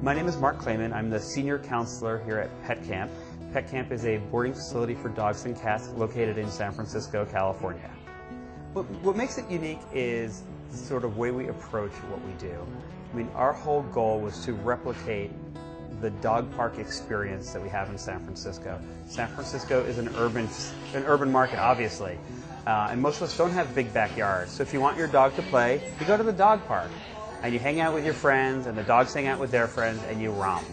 My name is Mark Clayman. I'm the senior counselor here at Pet Camp. Pet Camp is a boarding facility for dogs and cats located in San Francisco, California. What makes it unique is the sort of way we approach what we do. I mean, our whole goal was to replicate the dog park experience that we have in San Francisco. San Francisco is an urban market, obviously, and most of us don't have big backyards. So if you want your dog to play, you go to the dog park, and you hang out with your friends, and the dogs hang out with their friends, and you romp.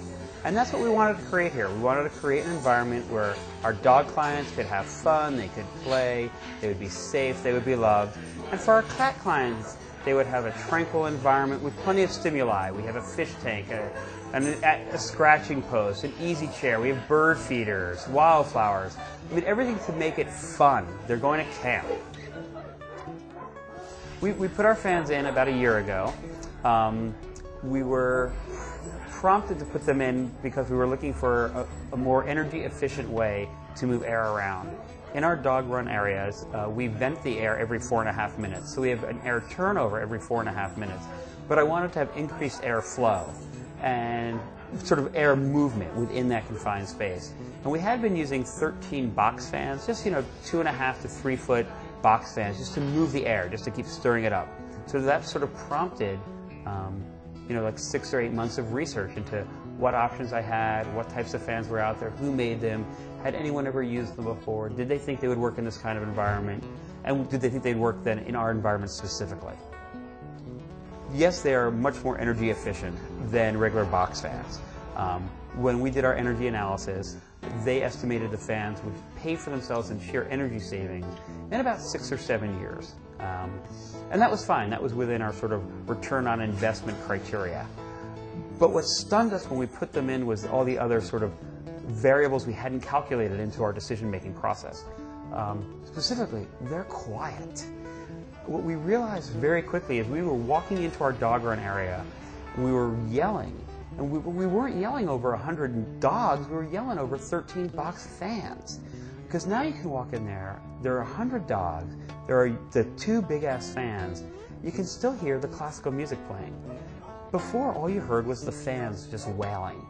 And that's what we wanted to create here. We wanted to create an environment where our dog clients could have fun, they could play, they would be safe, they would be loved. And for our cat clients, they would have a tranquil environment with plenty of stimuli. We have a fish tank, a scratching post, an easy chair. We have bird feeders, wildflowers. I mean, everything to make it fun. They're going to camp. We put our fans in about a year ago. We were prompted to put them in because we were looking for a more energy efficient way to move air around. In our dog run areas, we vent the air every 4.5 minutes. So we have an air turnover every 4.5 minutes. But I wanted to have increased air flow and sort of air movement within that confined space. And we had been using 13 box fans, just 2.5 to 3 foot box fans, just to move the air, just to keep stirring it up. So that sort of prompted like 6 or 8 months of research into what options I had, what types of fans were out there, who made them, had anyone ever used them before, did they think they would work in this kind of environment, and did they think they'd work then in our environment specifically? Yes, they are much more energy efficient than regular box fans. When we did our energy analysis, they estimated the fans would pay for themselves in sheer energy savings in about 6 or 7 years. And that was fine. That was within our sort of return on investment criteria. But what stunned us when we put them in was all the other sort of variables we hadn't calculated into our decision-making process. Specifically, they're quiet. What we realized very quickly is we were walking into our dog run area, we were yelling, and we weren't yelling over 100 dogs, we were yelling over 13 box fans. Because now you can walk in there, there are 100 dogs, there are the 2 big-ass fans, you can still hear the classical music playing. Before, all you heard was the fans just wailing.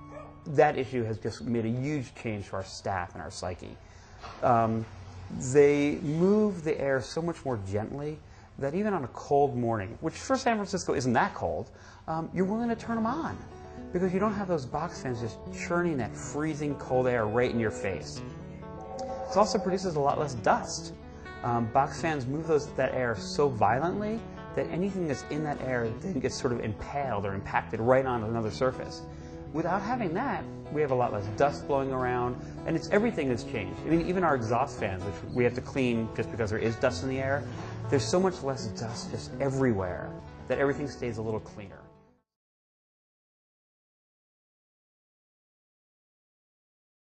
That issue has just made a huge change to our staff and our psyche. They move the air so much more gently that even on a cold morning, which for San Francisco isn't that cold, you're willing to turn them on because you don't have those box fans just churning that freezing cold air right in your face. It also produces a lot less dust. Box fans move that air so violently that anything that's in that air then gets sort of impaled or impacted right on another surface. Without having that, we have a lot less dust blowing around, and everything has changed. I mean, even our exhaust fans, which we have to clean just because there is dust in the air, there's so much less dust just everywhere that everything stays a little cleaner.